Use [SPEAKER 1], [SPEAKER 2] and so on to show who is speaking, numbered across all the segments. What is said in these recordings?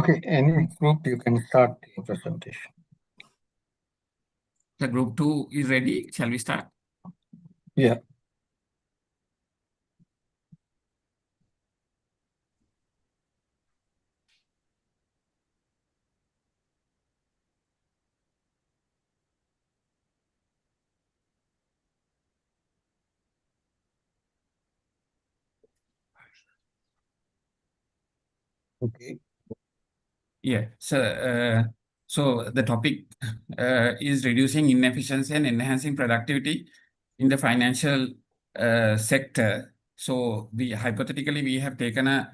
[SPEAKER 1] Okay, any group, you can start the presentation.
[SPEAKER 2] The group 2 is ready. Shall we start?
[SPEAKER 1] Yeah. Okay.
[SPEAKER 2] Yeah. So the topic is reducing inefficiency and enhancing productivity in the financial sector. So we hypothetically we have taken a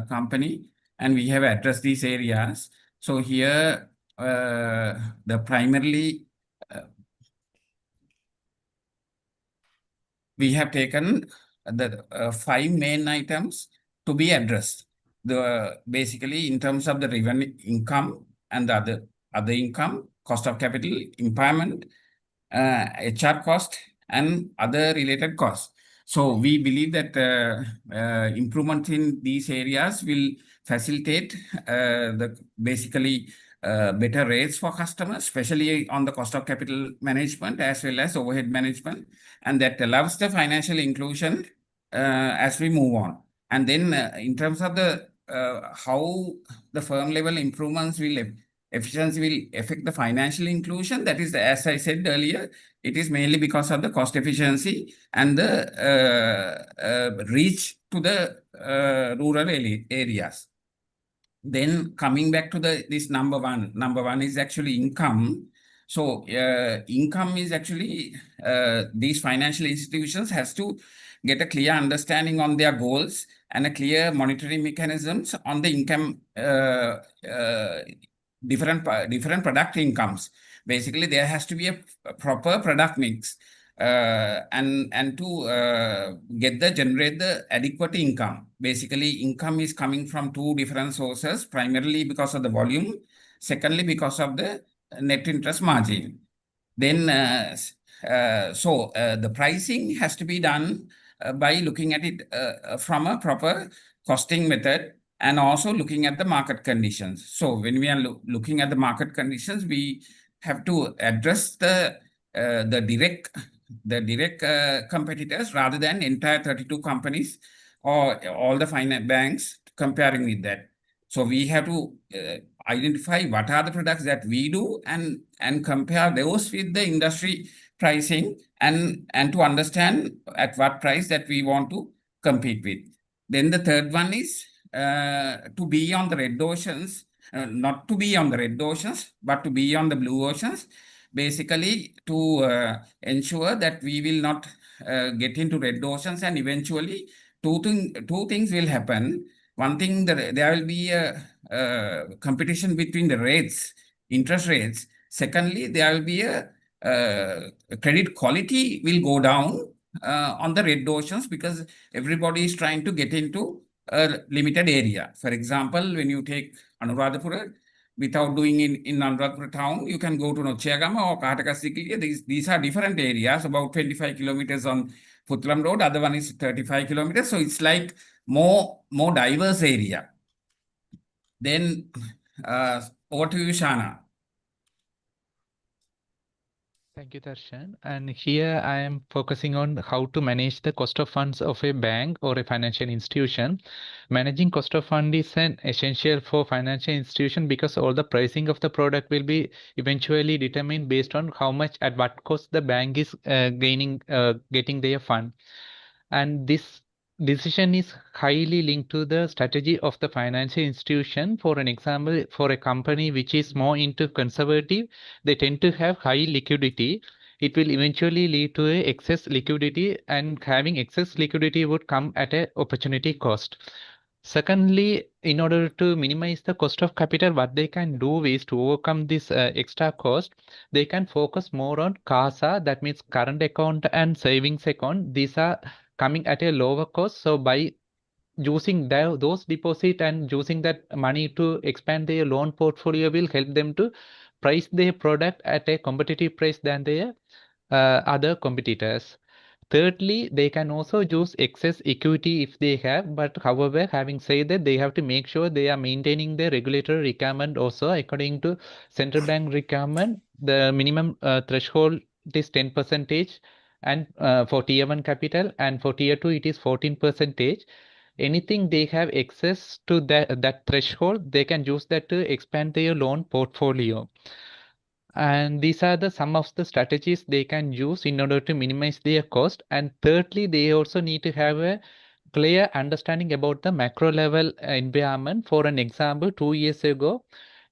[SPEAKER 2] company and we have addressed these areas. So here the primarily we have taken the 5 main items to be addressed. Basically in terms of the revenue income and the other income, cost of capital, impairment, HR cost, and other related costs. So we believe that improvement in these areas will facilitate the basically better rates for customers, especially on the cost of capital management as well as overhead management, and that allows the financial inclusion as we move on. And then in terms of the how the firm level improvements will efficiency will affect the financial inclusion, that is, as I said earlier, it is mainly because of the cost efficiency and the reach to the rural areas. Then coming back to this number one is actually income. So income is actually these financial institutions has to get a clear understanding on their goals and a clear monitoring mechanisms on the income, different product incomes. Basically, there has to be a proper product mix and to generate the adequate income. Basically, income is coming from two different sources, primarily because of the volume, secondly because of the net interest margin. Then the pricing has to be done by looking at it from a proper costing method and also looking at the market conditions. So when we are looking at the market conditions, we have to address the direct competitors rather than entire 32 companies or all the finance banks comparing with that. So we have to identify what are the products that we do and compare those with the industry pricing and to understand at what price that we want to compete with. Then the third one is to be on the red oceans, not to be on the red oceans, but to be on the blue oceans, basically to ensure that we will not get into red oceans, and eventually two things will happen. One thing, that there will be a competition between the rates, interest rates. Secondly, there will be a credit quality will go down on the red oceans because everybody is trying to get into a limited area. For example, when you take Anuradhapura, without doing in Anuradhapura town, you can go to Nochiyagama or Kahatakasikiliya. These are different areas, about 25 kilometers on Putlam Road, other one is 35 kilometers. So it's like more diverse area. Then over to you, Shana.
[SPEAKER 3] Thank you, Darshan. And here I am focusing on how to manage the cost of funds of a bank or a financial institution. Managing cost of fund is an essential for financial institution because all the pricing of the product will be eventually determined based on how much at what cost the bank is getting their fund. And this decision is highly linked to the strategy of the financial institution. For an example, for a company which is more into conservative, they tend to have high liquidity. It will eventually lead to a excess liquidity, and having excess liquidity would come at an opportunity cost. Secondly, in order to minimize the cost of capital, what they can do is to overcome this extra cost, they can focus more on CASA, that means current account and savings account. These are coming at a lower cost. So by using those deposit and using that money to expand their loan portfolio will help them to price their product at a competitive price than their other competitors. thirdly, they can also use excess equity if they have, but however, having said that, they have to make sure they are maintaining the regulatory requirement also. According to central bank requirement, the minimum threshold is 10%, and for tier 1 capital, and for tier 2 it is 14%. Anything they have excess to that threshold, they can use that to expand their loan portfolio. And these are some of the strategies they can use in order to minimize their cost. And thirdly, they also need to have a clear understanding about the macro level environment. For an example, 2 years ago,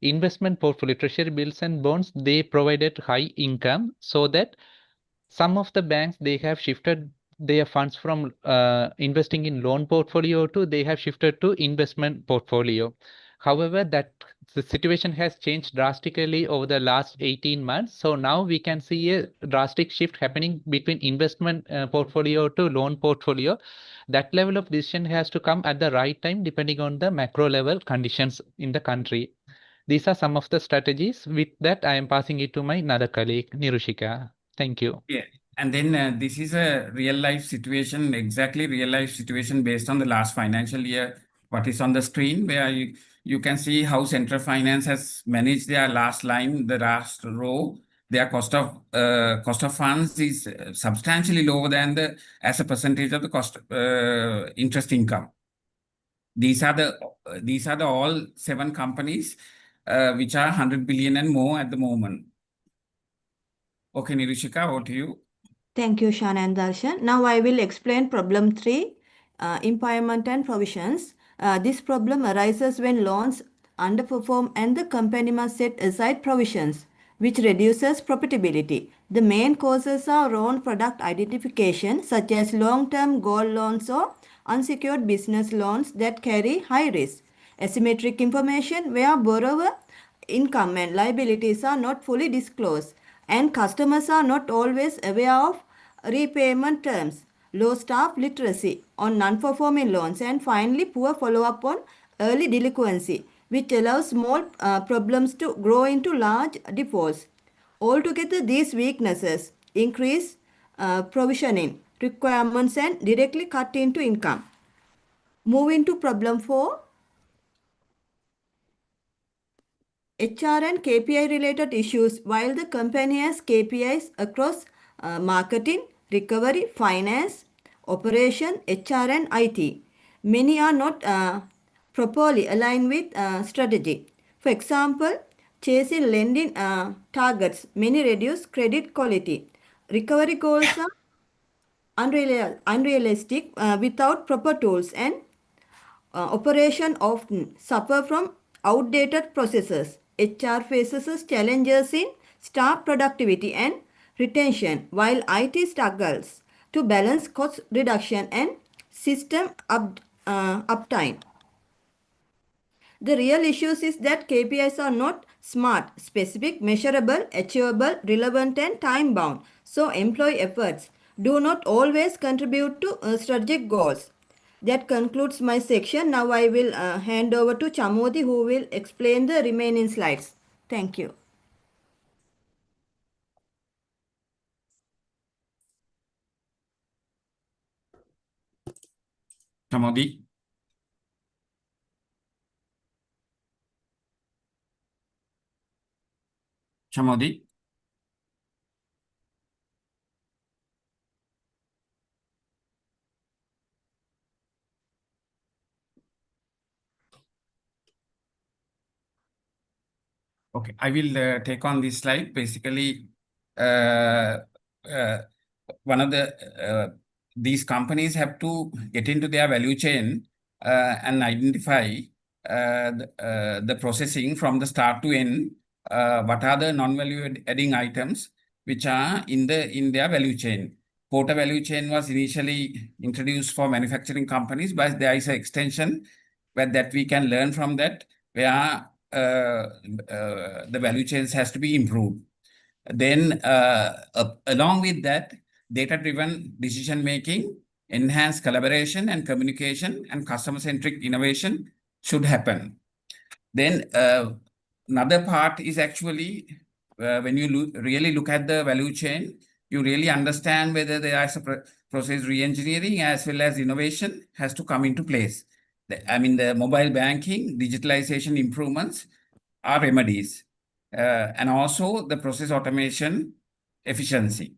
[SPEAKER 3] investment portfolio, treasury bills and bonds, they provided high income, so that some of the banks, they have shifted their funds from investing in loan portfolio to they have shifted to investment portfolio. However, the situation has changed drastically over the last 18 months. So now we can see a drastic shift happening between investment portfolio to loan portfolio. That level of decision has to come at the right time, depending on the macro level conditions in the country. These are some of the strategies. With that, I am passing it to my another colleague, Nirushika. Thank you.
[SPEAKER 2] Yeah. And then this is a real life situation, exactly real life situation based on the last financial year. What is on the screen, where you can see how Central Finance has managed their last line, the last row. Their cost of funds is substantially lower than as a percentage of the cost interest income. These are the all 7 companies which are 100 billion and more at the moment. Okay, Nirushika, over to you.
[SPEAKER 4] Thank you, Shan and Darshan. Now I will explain problem 3, impairment and provisions. This problem arises when loans underperform and the company must set aside provisions, which reduces profitability. The main causes are wrong product identification, such as long-term gold loans or unsecured business loans that carry high risk. Asymmetric information where borrower income and liabilities are not fully disclosed, and customers are not always aware of repayment terms, low staff literacy on non-performing loans, and finally poor follow-up on early delinquency, which allows small problems to grow into large defaults. Altogether, these weaknesses increase provisioning requirements and directly cut into income. Moving to problem 4. HR and KPI related issues. While the company has KPIs across marketing, recovery, finance, operation, HR and IT, many are not properly aligned with strategy. For example, chasing lending targets, many reduce credit quality. Recovery goals are unrealistic without proper tools, and operation often suffer from outdated processes. HR faces challenges in staff productivity and retention, while IT struggles to balance cost reduction and system uptime. The real issues is that KPIs are not smart, specific, measurable, achievable, relevant and time-bound. So employee efforts do not always contribute to strategic goals. That concludes my section. Now I will hand over to Chamodi, who will explain the remaining slides. Thank you.
[SPEAKER 2] Chamodi. Chamodi. Okay, I will take on this slide. Basically, one of these companies have to get into their value chain and identify the processing from the start to end. What are the non-value adding items which are in their value chain? Porter value chain was initially introduced for manufacturing companies, but there is an extension that we can learn from that, where the value chains has to be improved. Then along with that, data-driven decision-making, enhanced collaboration and communication, and customer-centric innovation should happen. Then another part is actually when you really look at the value chain, you really understand whether there is a process re-engineering as well as innovation has to come into place. I mean, the mobile banking, digitalization improvements are remedies, and also the process automation efficiency.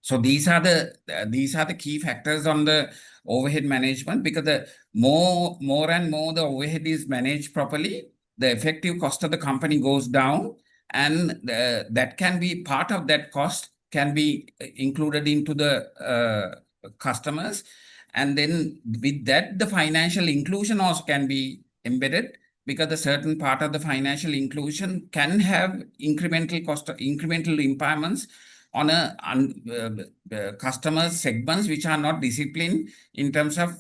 [SPEAKER 2] So these are the key factors on the overhead management, because the more and more the overhead is managed properly, the effective cost of the company goes down, and that can be part of that cost can be included into the customers, and then with that the financial inclusion also can be embedded, because a certain part of the financial inclusion can have incremental impairments on customer segments which are not disciplined in terms of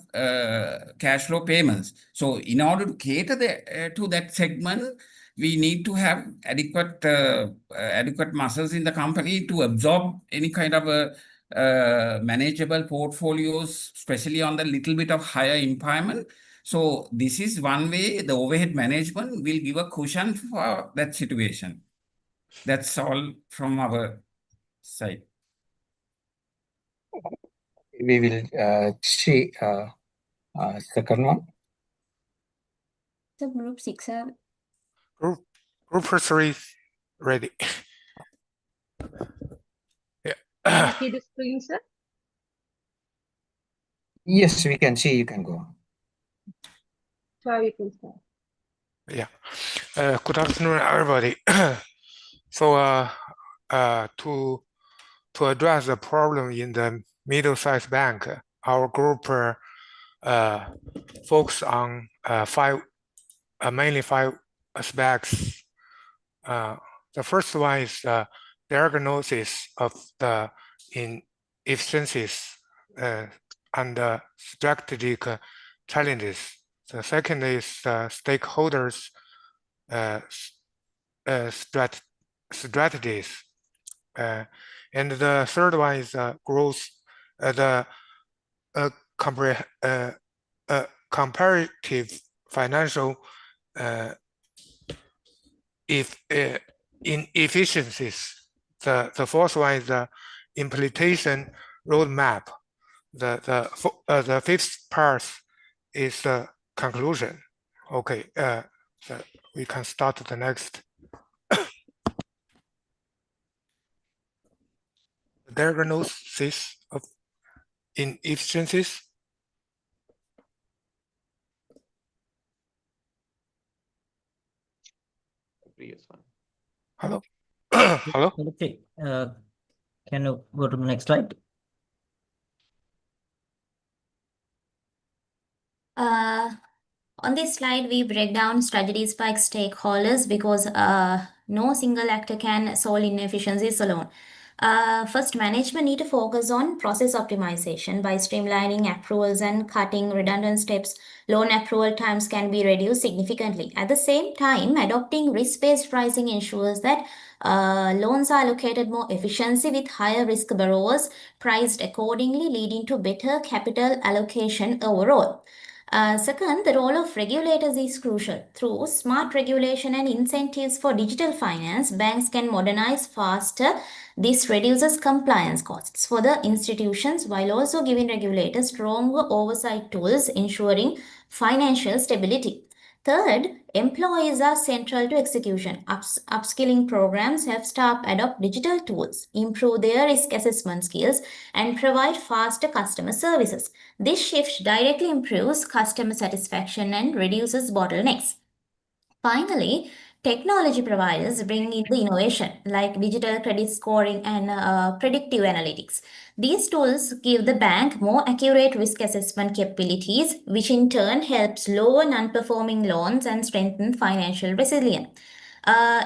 [SPEAKER 2] cash flow payments. So in order to cater to that segment, we need to have adequate muscles in the company to absorb any kind of manageable portfolios, especially on the little bit of higher impairment. So this is one way the overhead management will give a cushion for that situation. That's all from our side.
[SPEAKER 1] We will see second one.
[SPEAKER 5] So group 6 are
[SPEAKER 6] Group 3 ready.
[SPEAKER 5] can
[SPEAKER 6] Yeah.
[SPEAKER 5] you see the screen, sir?
[SPEAKER 1] Yes, we can see. You can go.
[SPEAKER 5] Sure, you can start.
[SPEAKER 6] Yeah. Good afternoon, everybody. So, to address the problem in the middle-sized bank, our group focus on mainly five aspects. The first one is diagnosis of the inefficiencies and strategic challenges. The second is stakeholders strategies. And the third one is growth, comparative financial inefficiencies. The fourth one is the implementation roadmap. The fifth part is the conclusion. Okay, so we can start the next. Diagnosis of inefficiencies.
[SPEAKER 3] Previous one.
[SPEAKER 6] Hello. Hello.
[SPEAKER 7] Okay. Can you go to the next slide?
[SPEAKER 5] On this slide, we break down strategies by stakeholders because no single actor can solve inefficiencies alone. First, management need to focus on process optimization. By streamlining approvals and cutting redundant steps, loan approval times can be reduced significantly. At the same time, adopting risk-based pricing ensures that loans are allocated more efficiently with higher risk borrowers priced accordingly, leading to better capital allocation overall. Second, the role of regulators is crucial. Through smart regulation and incentives for digital finance, banks can modernize faster. This reduces compliance costs for the institutions while also giving regulators stronger oversight tools, ensuring financial stability. Third, employees are central to execution. Upskilling programs help staff adopt digital tools, improve their risk assessment skills, and provide faster customer services. This shift directly improves customer satisfaction and reduces bottlenecks. Finally, technology providers bring in the innovation like digital credit scoring and predictive analytics. These tools give the bank more accurate risk assessment capabilities, which in turn helps lower non-performing loans and strengthen financial resilience.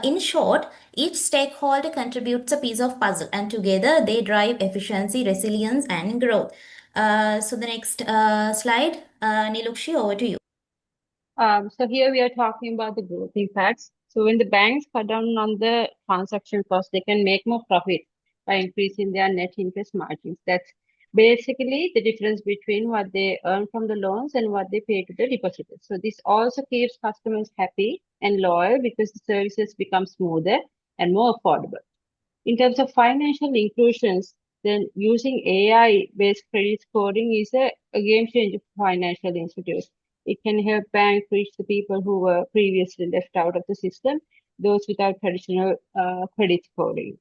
[SPEAKER 5] In short, each stakeholder contributes a piece of puzzle, and together they drive efficiency, resilience, and growth. So the next slide, Nilukshi, over to you.
[SPEAKER 8] So here we are talking about the growth impacts. So when the banks cut down on the transaction costs, they can make more profit by increasing their net interest margins. That's basically the difference between what they earn from the loans and what they pay to the depositors. So this also keeps customers happy and loyal because the services become smoother and more affordable. In terms of financial inclusions, then using AI-based credit scoring is a game changer for financial institutes. It can help banks reach the people who were previously left out of the system, those without traditional credit scoring.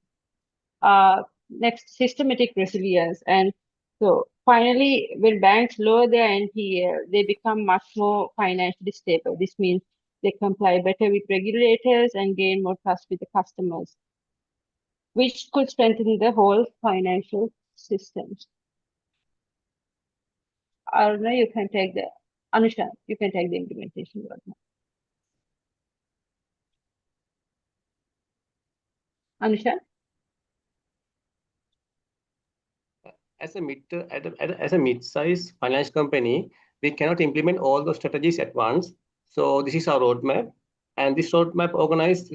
[SPEAKER 8] Next, systematic resilience. And so finally, when banks lower their NPL, they become much more financially stable. This means they comply better with regulators and gain more trust with the customers, which could strengthen the whole financial system. Aruna, Anusha, you can take the implementation roadmap. Anusha?
[SPEAKER 9] As a mid-size finance company, we cannot implement all the strategies at once. So this is our roadmap, and this roadmap organized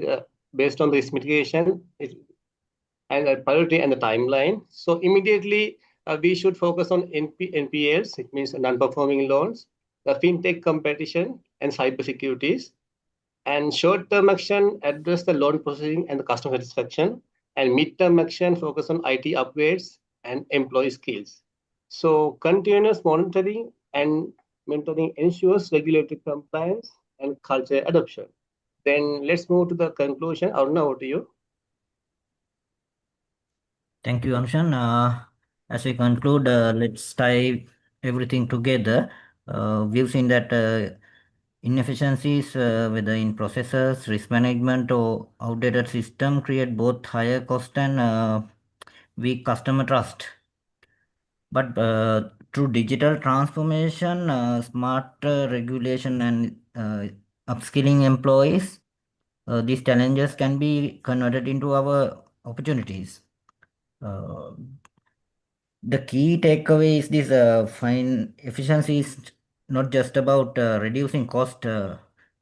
[SPEAKER 9] based on risk mitigation and the priority and the timeline. So immediately we should focus on NPLs, it means non-performing loans, the fintech competition, and cyber securities. And short-term action address the loan processing and the customer satisfaction, and mid-term action focus on IT upgrades and employee skills. So continuous monitoring and mentoring ensures regulatory compliance and culture adoption. Then let's move to the conclusion. Aruna, over to you.
[SPEAKER 7] Thank you, Anushan. As we conclude, let's tie everything together. We've seen that inefficiencies, whether in processes, risk management, or outdated system, create both higher cost and weak customer trust. But through digital transformation, smart regulation, and upskilling employees, these challenges can be converted into our opportunities. The key takeaway is this: fine efficiency is not just about reducing cost,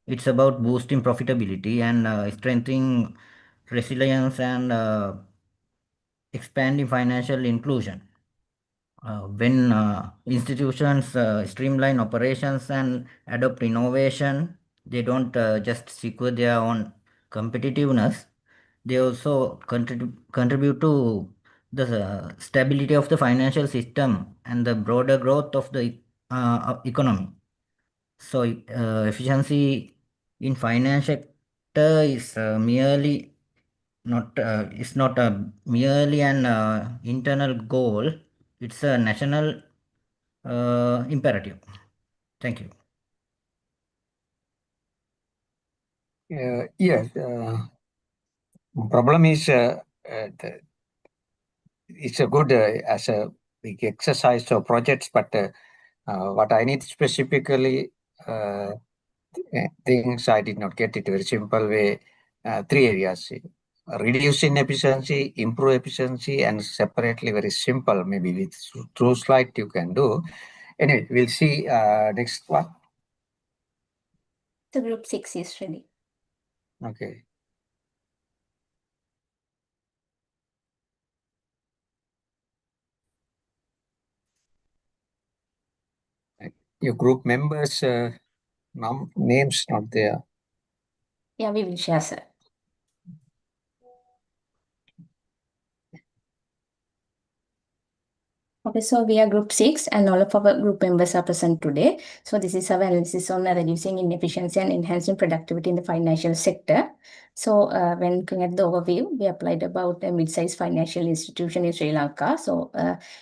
[SPEAKER 7] it's about boosting profitability and strengthening resilience and expanding financial inclusion. When institutions streamline operations and adopt innovation, they don't just secure their own competitiveness, they also contribute to the stability of the financial system and the broader growth of the economy. So efficiency in financial sector is not merely an internal goal, it's a national imperative. Thank you.
[SPEAKER 1] Yes. Problem is it's a good as a big exercise or projects, but what I need specifically things I did not get it very simple way. 3 areas: reduce inefficiency, improve efficiency, and separately very simple. Maybe with through slide you can do. Anyway, we'll see next one.
[SPEAKER 5] So group 6 is ready.
[SPEAKER 1] Okay. Your group members names not there.
[SPEAKER 5] Yeah, we will share, sir. Okay, so we are group 6 and all of our group members are present today. So this is our analysis on reducing inefficiency and enhancing productivity in the financial sector. So when looking at the overview, we applied about a mid-sized financial institution in Sri Lanka, so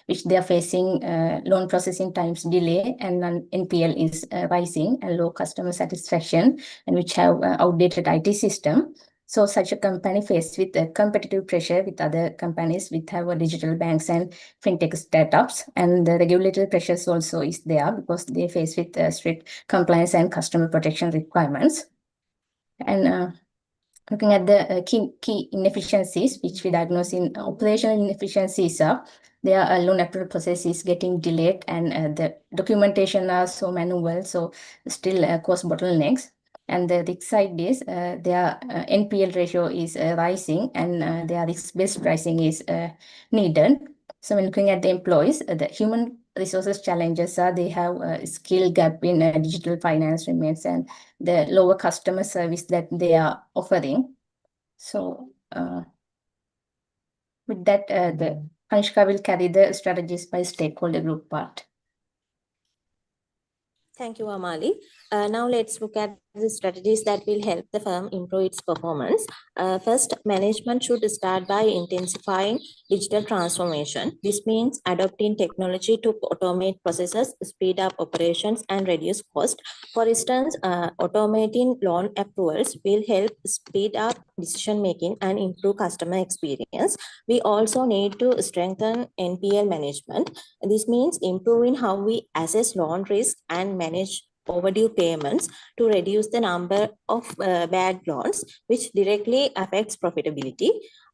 [SPEAKER 5] which they are facing loan processing times delay and NPL is rising and low customer satisfaction, and which have outdated IT system. So such a company faced with a competitive pressure with other companies with our digital banks and fintech startups, and the regulatory pressures also is there because they face with strict compliance and customer protection requirements. And looking at the key inefficiencies which we diagnose in operational inefficiencies there are loan approval process is getting delayed and the documentation are so manual, so still cause bottlenecks. And the risk side is their NPL ratio is rising and their risk-based pricing is needed. So when looking at the employees, the human resources challenges are they have a skill gap in digital finance remains and the lower customer service that they are offering. So
[SPEAKER 10] With that, the Kanishka will carry the strategies by stakeholder group part.
[SPEAKER 5] Thank you, Amali. Now let's look at the strategies that will help the firm improve its performance. First, management should start by intensifying digital transformation. This means adopting technology to automate processes, speed up operations, and reduce cost. For instance, automating loan approvals will help speed up decision making and improve customer experience. We also need to strengthen NPL management. This means improving how we assess loan risk and manage overdue payments to reduce the number of bad loans, which directly affects profitability.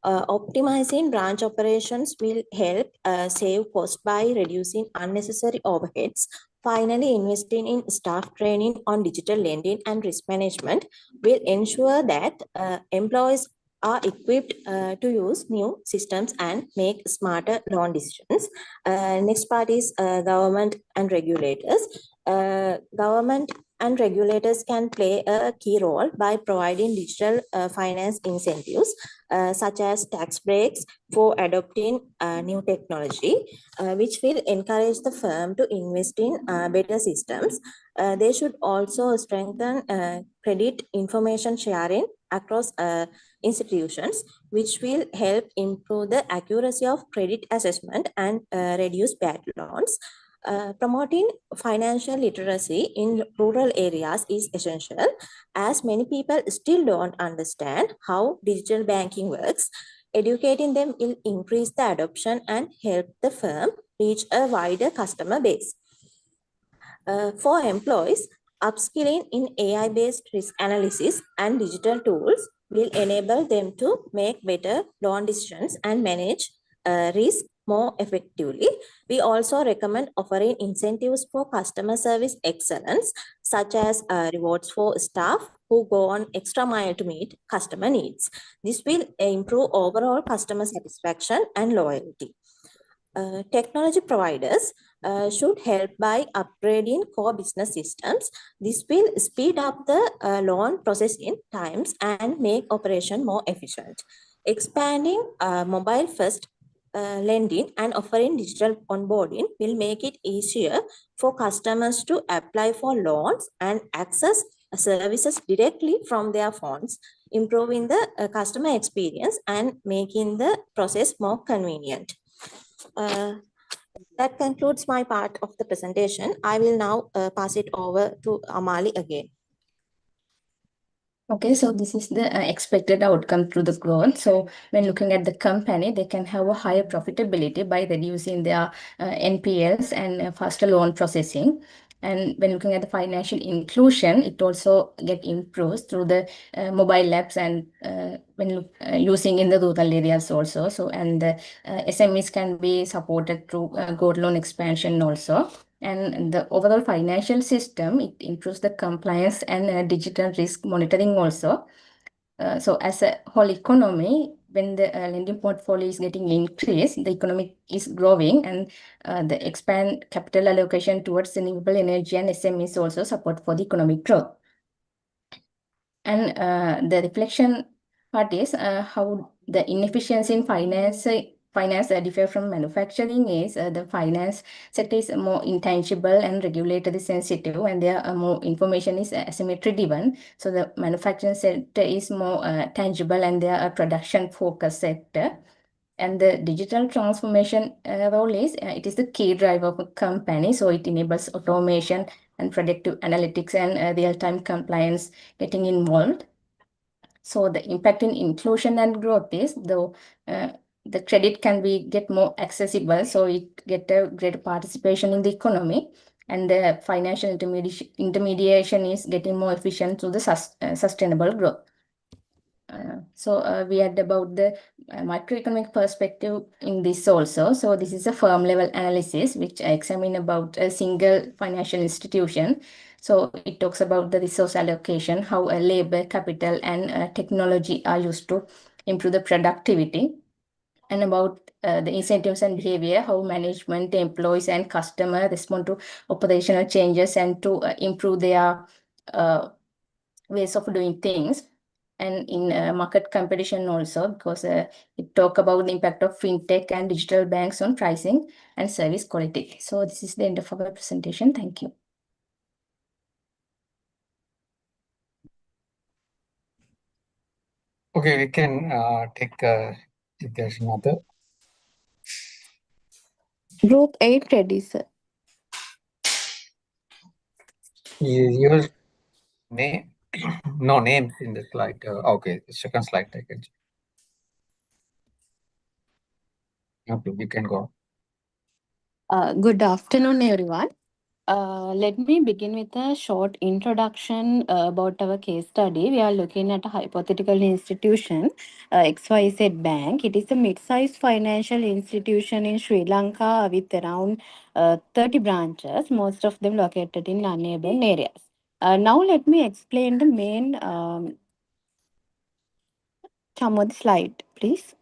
[SPEAKER 5] Optimizing branch operations will help save cost by reducing unnecessary overheads. Finally, investing in staff training on digital lending and risk management will ensure that employees are equipped to use new systems and make smarter loan decisions. Next part is government and regulators. Government and regulators can play a key role by providing digital finance incentives, such as tax breaks for adopting new technology, which will encourage the firm to invest in better systems. They should also strengthen credit information sharing across institutions, which will help improve the accuracy of credit assessment and reduce bad loans. Promoting financial literacy in rural areas is essential, as many people still don't understand how digital banking works. Educating them will increase the adoption and help the firm reach a wider customer base. For employees, upskilling in AI-based risk analysis and digital tools will enable them to make better loan decisions and manage risk more effectively. We also recommend offering incentives for customer service excellence, such as rewards for staff who go on extra mile to meet customer needs. This will improve overall customer satisfaction and loyalty. Technology providers should help by upgrading core business systems. This will speed up the loan processing times and make operation more efficient. Expanding mobile-first lending and offering digital onboarding will make it easier for customers to apply for loans and access services directly from their phones, improving the customer experience and making the process more convenient. That concludes my part of the presentation. I will now pass it over to Amali again.
[SPEAKER 10] Okay, so this is the expected outcome through the growth. So when looking at the company, they can have a higher profitability by reducing their NPLs and faster loan processing. And when looking at the financial inclusion, it also get improved through the mobile apps and when using in the rural areas also. So and the SMEs can be supported through gold loan expansion also. And the overall financial system, it improves the compliance and digital risk monitoring also. So as a whole economy, when the lending portfolio is getting increased, the economy is growing and the expand capital allocation towards renewable energy and SMEs also support for the economic growth. And the reflection part is how the inefficiency in finance differ from manufacturing is the finance sector is more intangible and regulatory sensitive, and there are more information is asymmetry driven. So the manufacturing sector is more tangible and they are a production focused sector. And the digital transformation role is it is the key driver of a company. So it enables automation and predictive analytics and real-time compliance getting involved. So the impact in inclusion and growth is the credit can be get more accessible, so it get a greater participation in the economy, and the financial intermediation is getting more efficient through the sustainable growth. So we had about the microeconomic perspective in this also. So this is a firm level analysis which examine about a single financial institution. So it talks about the resource allocation, how labor, capital, and technology are used to improve the productivity, and about the incentives and behavior, how management, employees, and customer respond to operational changes and to improve their ways of doing things. and in market competition also, because it talk about the impact of fintech and digital banks on pricing and service quality. So this is the end of our presentation. Thank you.
[SPEAKER 1] Okay, we can take if there's another.
[SPEAKER 11] Group 8 ready, sir.
[SPEAKER 1] Your name, no names in the slide. Okay, second slide I can. Okay, you can go.
[SPEAKER 11] Good afternoon, everyone. Let me begin with a short introduction about our case study. We are looking at a hypothetical institution, XYZ Bank. It is a mid-sized financial institution in Sri Lanka with around 30 branches, most of them located in neighboring areas. Now let me explain the main slide, please.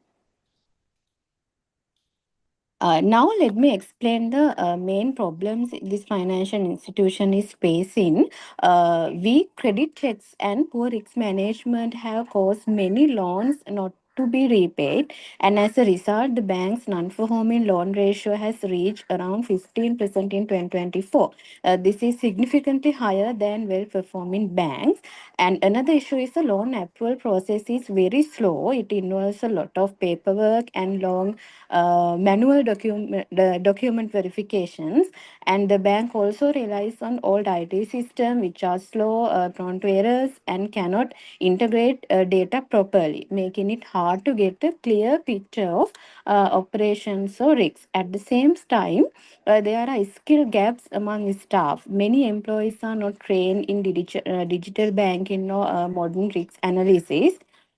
[SPEAKER 11] Now let me explain the main problems this financial institution is facing. Weak credit checks and poor risk management have caused many loans not to be repaid, and as a result, the bank's non-performing loan ratio has reached around 15% in 2024. This is significantly higher than well-performing banks. And another issue is the loan approval process is very slow. It involves a lot of paperwork and long manual document verifications, and the bank also relies on old IT system which are slow, prone to errors, and cannot integrate data properly, making it hard to get a clear picture of operations or risks. At the same time, there are skill gaps among staff. Many employees are not trained in digital banking or modern risk analysis.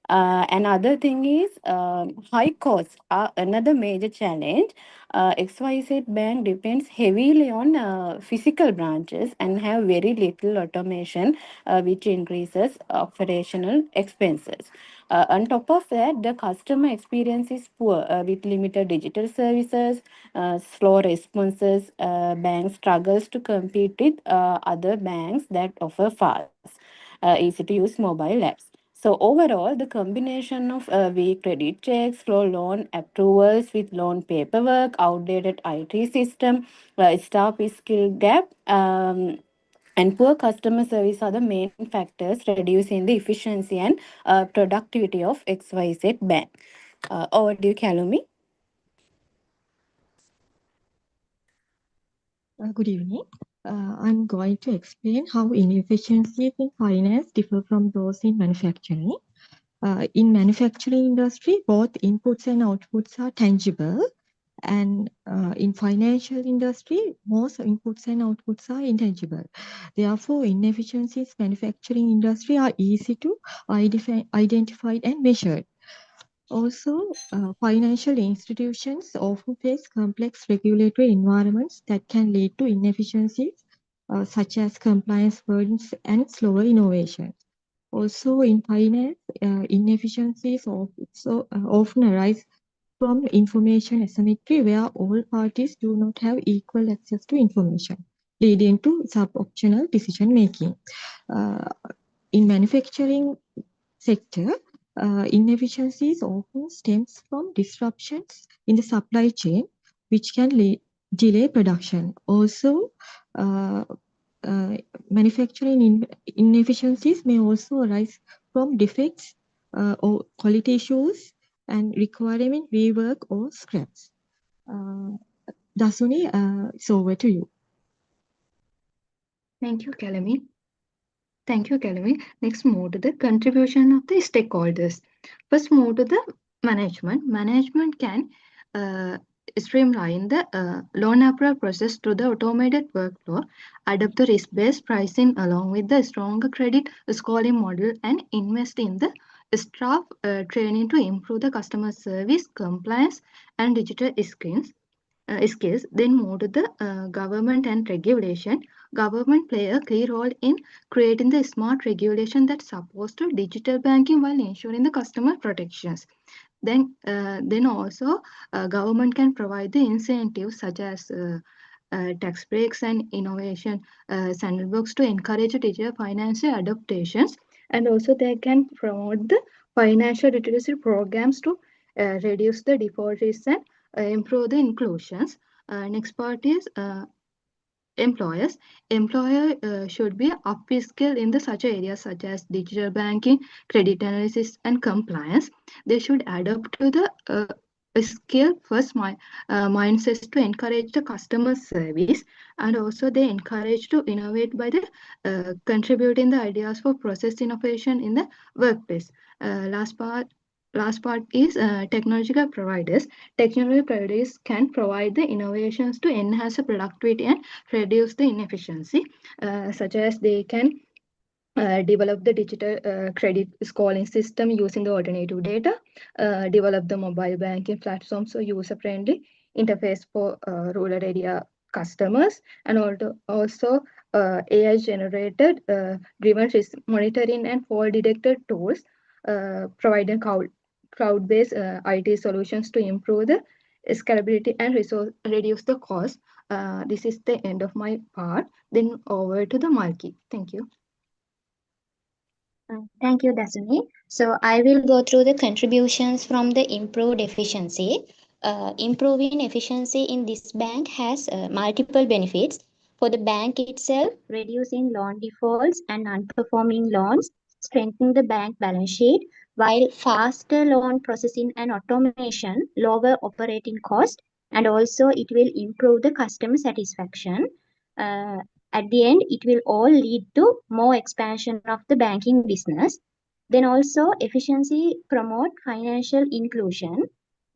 [SPEAKER 11] Another thing is high costs are another major challenge. XYZ Bank depends heavily on physical branches and have very little automation, which increases operational expenses. On top of that, the customer experience is poor with limited digital services, slow responses. Bank struggles to compete with other banks that offer fast, easy to use mobile apps. So overall, the combination of weak credit checks, slow loan approvals with loan paperwork, outdated IT system, staff skill gap, and poor customer service are the main factors reducing the efficiency and productivity of XYZ Bank. Over to you, Kalumi.
[SPEAKER 12] Good evening. I'm going to explain how inefficiencies in finance differ from those in manufacturing. In manufacturing industry, both inputs and outputs are tangible, and in financial industry, most inputs and outputs are intangible. Therefore, inefficiencies in manufacturing industry are easy to identify and measured. Also, financial institutions often face complex regulatory environments that can lead to inefficiencies, such as compliance burdens and slower innovation. Also, in finance, inefficiencies often arise from information asymmetry, where all parties do not have equal access to information, leading to suboptimal decision making. In manufacturing sector, inefficiencies often stems from disruptions in the supply chain, which can delay production. Also, manufacturing inefficiencies may also arise from defects or quality issues and requiring rework or scraps. Dasuni, it's over to you.
[SPEAKER 13] Thank you, Kalumi. Next, move to the contribution of the stakeholders. First, move to the management. Management can streamline the loan approval process to the automated workflow, adopt the risk-based pricing along with the stronger credit scoring model, and invest in the staff training to improve the customer service, compliance, and digital skills. Then move to the government and regulation. Government play a key role in creating the smart regulation that supports to digital banking while ensuring the customer protections. Then also government can provide the incentives such as tax breaks and innovation sandbox to encourage digital financial adaptations. And also they can promote the financial literacy programs to reduce the default risk and improve the inclusions. Next part is employers. Employer should be upskilled in the such areas such as digital banking, credit analysis, and compliance. They should adapt to the skill first mindsets to encourage the customer service, and also they encourage to innovate by the contributing the ideas for process innovation in the workplace. Last part is technological providers. Technology providers can provide the innovations to enhance the productivity and reduce the inefficiency, such as they can develop the digital credit scoring system using the alternative data, develop the mobile banking platform so user-friendly interface for rural area customers, and also AI-generated driven risk monitoring and fault detector tools, providing cloud-based IT solutions to improve the scalability and reduce the cost. This is the end of my part. Then over to the Malki. Thank you.
[SPEAKER 5] Thank you, Dasuni. So I will go through the contributions from the improved efficiency. Improving efficiency in this bank has multiple benefits. For the bank itself, reducing loan defaults and non-performing loans, strengthening the bank balance sheet, while faster loan processing and automation lower operating cost, and also it will improve the customer satisfaction. At the end, it will all lead to more expansion of the banking business. Then also efficiency promote financial inclusion.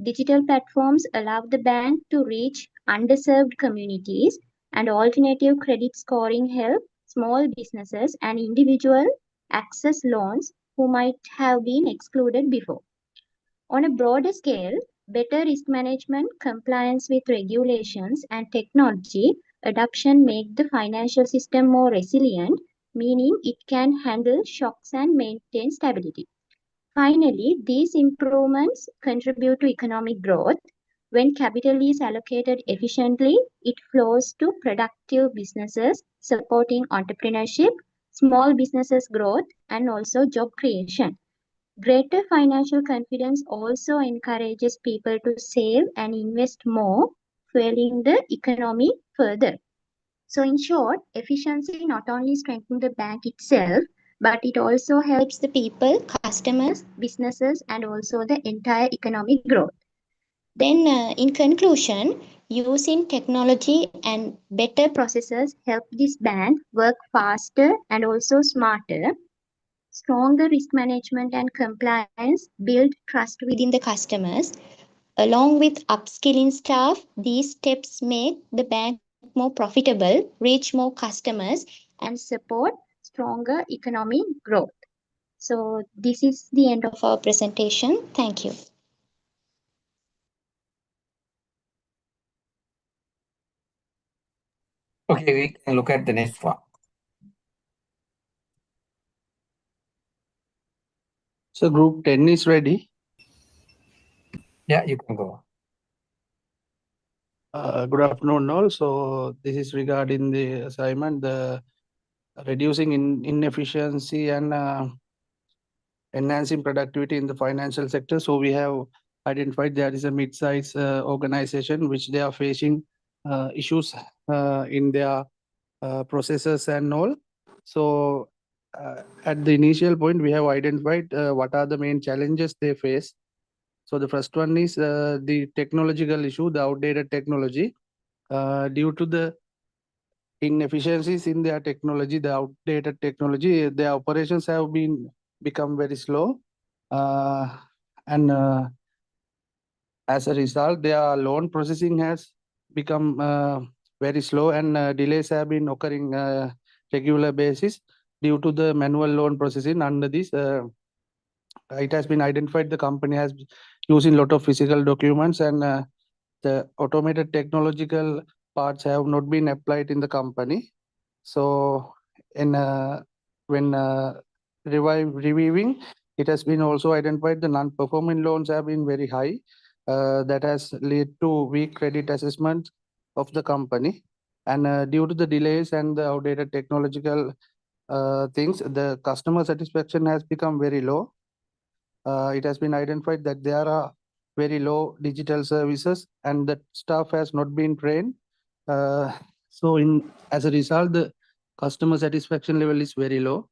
[SPEAKER 5] Digital platforms allow the bank to reach underserved communities, and alternative credit scoring help small businesses and individuals access loans who might have been excluded before. On a broader scale, better risk management, compliance with regulations, and technology adoption make the financial system more resilient, meaning it can handle shocks and maintain stability. Finally, these improvements contribute to economic growth. When capital is allocated efficiently, it flows to productive businesses, supporting entrepreneurship, small businesses growth, and also job creation. Greater financial confidence also encourages people to save and invest more, fueling the economy further. So in short, efficiency not only strengthens the bank itself, but it also helps the people, customers, businesses, and also the entire economic growth. Then in conclusion, using technology and better processes help this bank work faster and also smarter. Stronger risk management and compliance build trust within the customers. Along with upskilling staff, these steps make the bank more profitable, reach more customers, and support stronger economic growth. So this is the end of our presentation. Thank you.
[SPEAKER 1] Okay, we can look at the next one.
[SPEAKER 14] So group 10 is ready.
[SPEAKER 1] Yeah, you can go.
[SPEAKER 14] Good afternoon all. So this is regarding the assignment, the reducing inefficiency and enhancing productivity in the financial sector. So we have identified there is a mid-size organization which they are facing issues in their processes and all. So at the initial point, we have identified what are the main challenges they face. So the first one is the technological issue, the outdated technology. Due to the inefficiencies in their technology, the outdated technology, their operations have become very slow. And as a result, their loan processing has become very slow, and delays have been occurring regular basis due to the manual loan processing. Under this, it has been identified the company has using a lot of physical documents, and the automated technological parts have not been applied in the company. So when reviewing, it has been also identified the non-performing loans have been very high. That has led to weak credit assessment of the company. And due to the delays and the outdated technological things, the customer satisfaction has become very low. It has been identified that there are very low digital services and that staff has not been trained. So as a result, the customer satisfaction level is very low.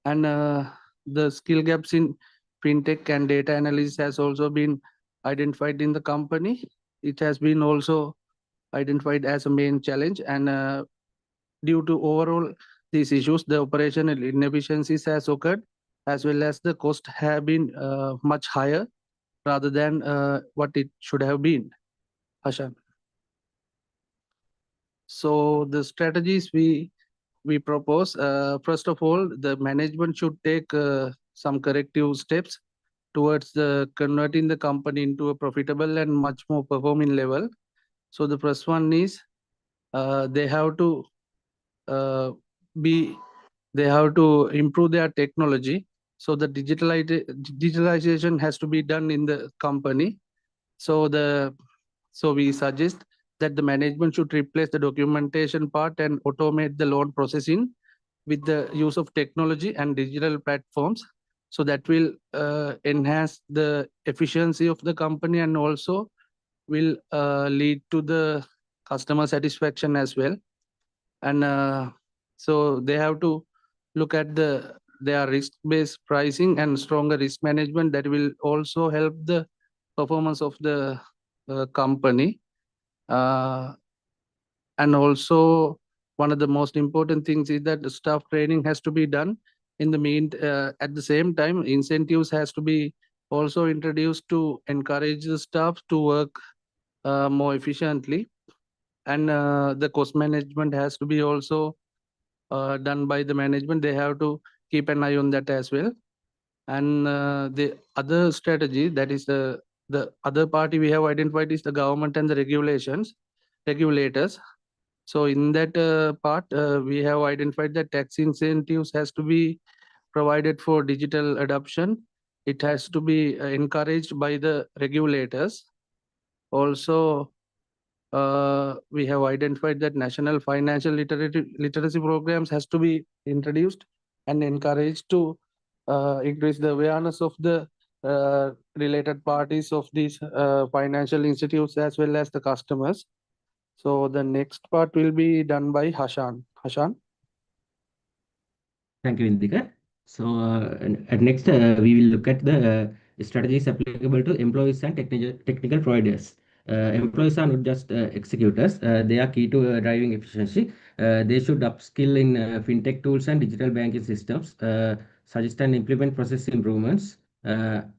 [SPEAKER 14] And the skill gaps in fintech and data analysis has also been identified in the company. It has been also identified as a main challenge, and due to overall these issues, the operational inefficiencies has occurred, as well as the cost have been much higher rather than what it should have been. Hashan. So the strategies we propose, first of all, the management should take some corrective steps towards converting the company into a profitable and much more performing level. So the first one is they have to improve their technology. So the digitalization has to be done in the company. So we suggest that the management should replace the documentation part and automate the loan processing with the use of technology and digital platforms. So that will enhance the efficiency of the company and also will lead to the customer satisfaction as well. And so they have to look at their risk-based pricing and stronger risk management that will also help the performance of the company. And also one of the most important things is that the staff training has to be done. At the same time, incentives has to be also introduced to encourage the staff to work more efficiently. And the cost management has to be also done by the management. They have to keep an eye on that as well. And the other strategy, that is the other party we have identified, is the government and the regulators. So in that part, we have identified that tax incentives has to be provided for digital adoption. It has to be encouraged by the regulators. Also, we have identified that national financial literacy programs has to be introduced and encouraged to increase the awareness of the related parties of these financial institutes as well as the customers. So the next part will be done by Hashan. Hashan.
[SPEAKER 15] Thank you, Indika. So next, we will look at the strategies applicable to employees and technical providers. Employees are not just executors. They are key to driving efficiency. They should upskill in fintech tools and digital banking systems, suggest and implement process improvements, and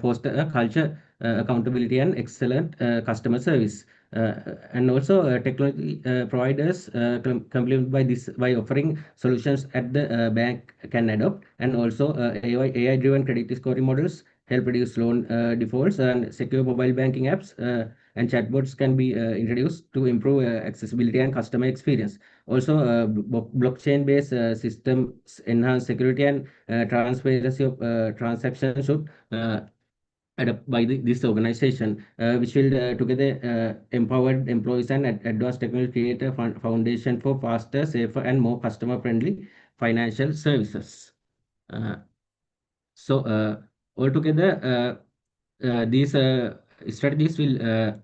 [SPEAKER 15] foster a culture, accountability, and excellent customer service. And also technology providers complement by this by offering solutions at the bank can adopt, and also AI driven credit scoring models help reduce loan defaults, and secure mobile banking apps and chatbots can be introduced to improve accessibility and customer experience. Also, blockchain based systems enhance security and transparency of transactions should adopted by this organization, which will together empower employees and advanced technology, create a foundation for faster, safer, and more customer-friendly financial services. So altogether, these strategies will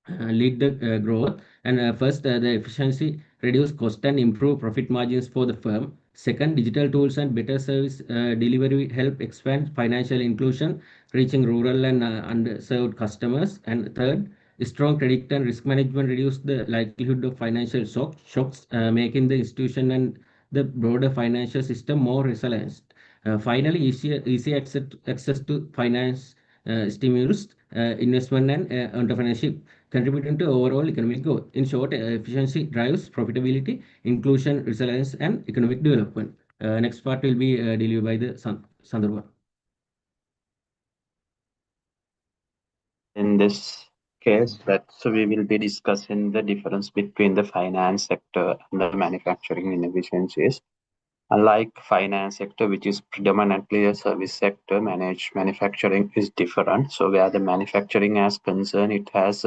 [SPEAKER 15] lead the growth. And first, the efficiency, reduce cost and improve profit margins for the firm. Second, digital tools and better service delivery help expand financial inclusion, reaching rural and underserved customers. And third, strong credit and risk management reduce the likelihood of financial shocks, making the institution and the broader financial system more resilient. Finally, easy access to finance stimulus investment and entrepreneurship, contributing to overall economic growth. In short, efficiency drives profitability, inclusion, resilience, and economic development. Next part will be delivered by the Sandharva.
[SPEAKER 16] In this case, so we will be discussing the difference between the finance sector and the manufacturing inefficiencies. Unlike finance sector, which is predominantly a service sector, manufacturing is different. So where the manufacturing is concerned, it has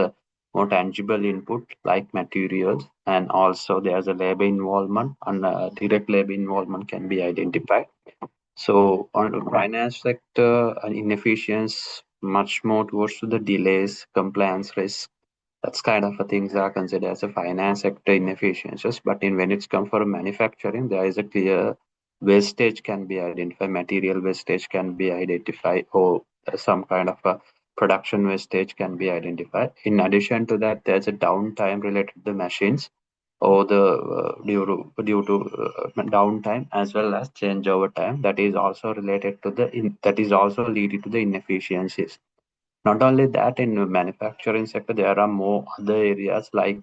[SPEAKER 16] more tangible input like materials, and also there's a labor involvement, and direct labor involvement can be identified. So on the finance sector, inefficiency much more towards to the delays, compliance risk. That's kind of a things are considered as a finance sector inefficiencies. But when it's come for manufacturing, there is a clear wastage can be identified, material wastage can be identified, or some kind of a production wastage can be identified. In addition to that, there's a downtime related to the machines, or the due to downtime, as well as changeover time, that is also related to that is also leading to the inefficiencies. Not only that, in the manufacturing sector, there are more other areas like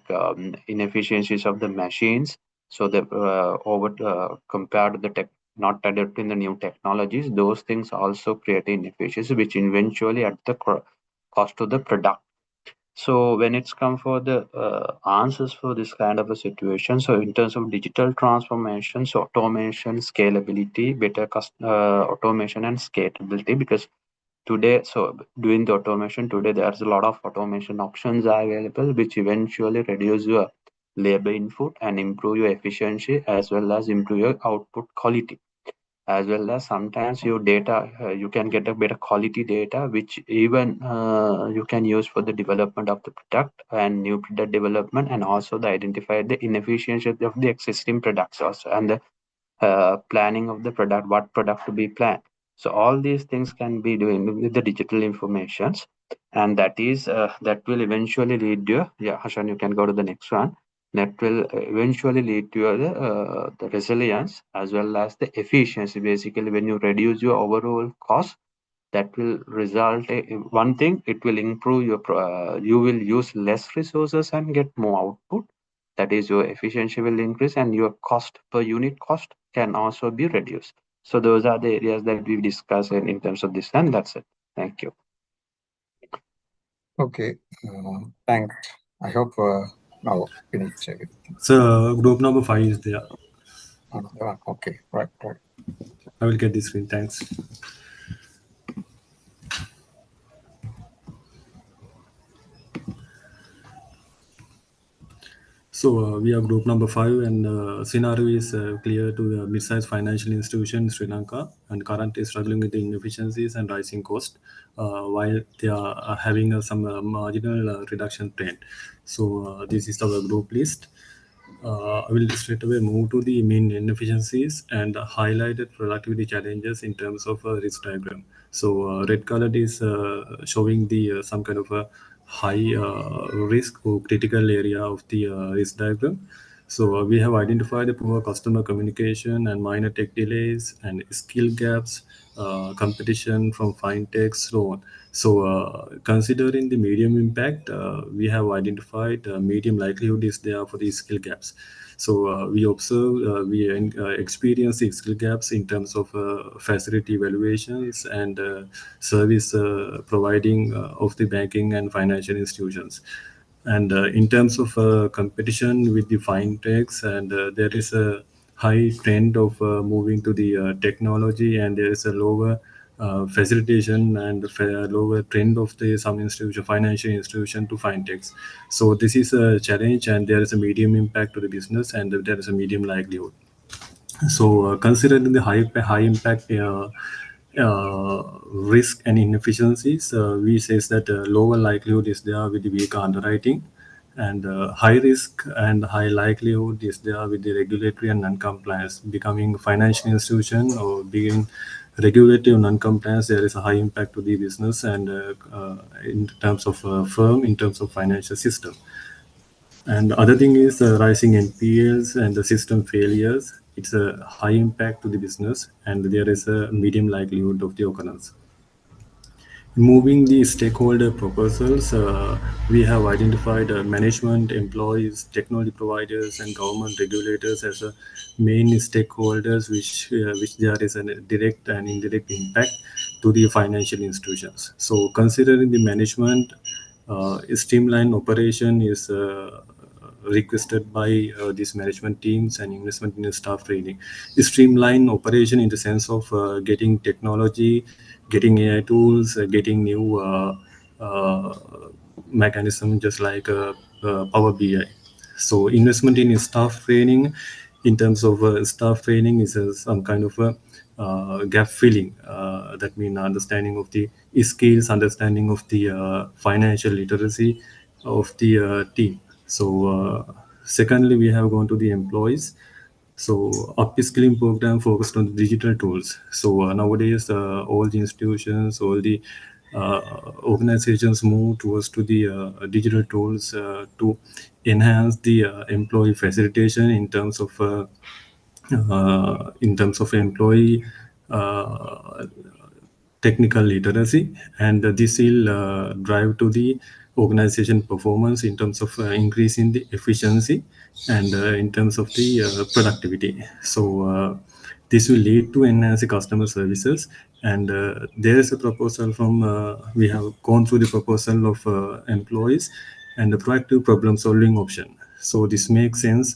[SPEAKER 16] inefficiencies of the machines. So the compared to the not adapting the new technologies, those things also create inefficiency, which eventually at the cost to the product. So when it's come for the answers for this kind of a situation, so in terms of digital transformations, automation, scalability, better automation and scalability, because today, so doing the automation today, there's a lot of automation options are available, which eventually reduce your labor input and improve your efficiency, as well as improve your output quality, as well as sometimes your data, you can get a better quality data, which even you can use for the development of the product and new product development, and also the identify the inefficiency of the existing products also, and the planning of the product, what product to be planned. So all these things can be doing with the digital informations, and that is that will eventually lead to, yeah, Hashan, you can go to the next one. That will eventually lead to the resilience as well as the efficiency. Basically, when you reduce your overall cost, that will result one thing, it will improve your you will use less resources and get more output. That is, your efficiency will increase, and your cost per unit cost can also be reduced. So those are the areas that we've discussed in terms of this, and that's it. Thank you.
[SPEAKER 1] Okay, thanks. I hope now finished everything.
[SPEAKER 17] So group number 5 is there.
[SPEAKER 1] Okay, right.
[SPEAKER 17] I will get this screen. Thanks. So we are group number 5, and scenario is clear to the mid-sized financial institution in Sri Lanka, and currently struggling with the inefficiencies and rising cost, while they are having some marginal reduction trend. So this is our group list. I will straight away move to the main inefficiencies and highlighted productivity challenges in terms of a risk diagram. So red color is showing the some kind of a high risk or critical area of the risk diagram. So we have identified the poor customer communication and minor tech delays and skill gaps, competition from fintechs, so on. So considering the medium impact, we have identified medium likelihood is there for these skill gaps. So we observe, we experience the skill gaps in terms of facility evaluations and service providing of the banking and financial institutions. And in terms of competition with the fintechs, and there is a high trend of moving to the technology, and there is a lower facilitation and lower trend of the some institution, financial institution to fintechs. So this is a challenge, and there is a medium impact to the business, and there is a medium likelihood. So considering the high impact risk and inefficiencies, we says that lower likelihood is there with the weaker underwriting, and high risk and high likelihood is there with the regulatory and non-compliance. Becoming financial institution or being regulatory or non-compliance, there is a high impact to the business, and in terms of firm, in terms of financial system. And the other thing is rising NPLs and the system failures. It's a high impact to the business, and there is a medium likelihood of the occurrence. Moving the stakeholder proposals, we have identified management, employees, technology providers, and government regulators as main stakeholders, which there is a direct and indirect impact to the financial institutions. So considering the management, streamline operation is requested by these management teams and investment in staff training. Streamline operation in the sense of getting technology, getting AI tools, getting new mechanism just like Power BI. So investment in staff training, in terms of staff training, is some kind of a gap filling. That means understanding of the skills, understanding of the financial literacy of the team. So secondly, we have gone to the employees. So upskilling program focused on digital tools. So nowadays, all the institutions, all the organizations move towards to the digital tools to enhance the employee facilitation in terms of employee technical literacy, and this will drive to the organization performance in terms of increasing the efficiency and in terms of the productivity. So this will lead to enhance customer services. And there is a proposal from we have gone through the proposal of employees and the proactive problem solving option. So this makes sense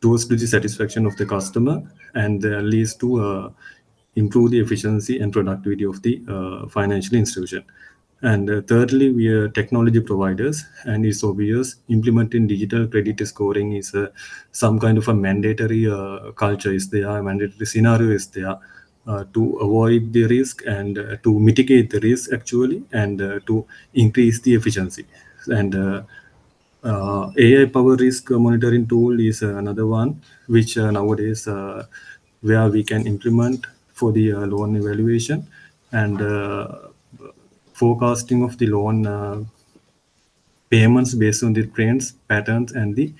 [SPEAKER 17] towards to the satisfaction of the customer, and leads to improve the efficiency and productivity of the financial institution. And thirdly, we are technology providers, and it's obvious implementing digital credit scoring is some kind of a mandatory culture is there, a mandatory scenario is there to avoid the risk and to mitigate the risk actually, and to increase the efficiency. And AI power risk monitoring tool is another one, which nowadays where we can implement for the loan evaluation and forecasting of the loan payments based on the trends, patterns, and the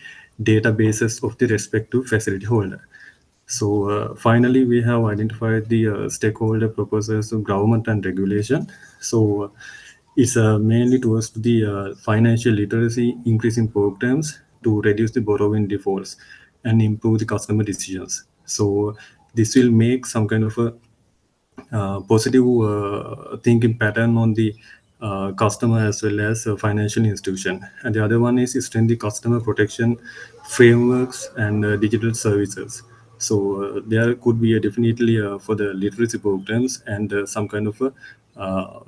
[SPEAKER 17] databases of the respective facility holder. So finally, we have identified the stakeholder proposals of government and regulation. So it's mainly towards the financial literacy increasing programs to reduce the borrowing defaults and improve the customer decisions. So this will make some kind of a positive thinking pattern on the customer as well as financial institution. And the other one is strengthen the customer protection frameworks and digital services. So there could be definitely for the literacy programs and some kind of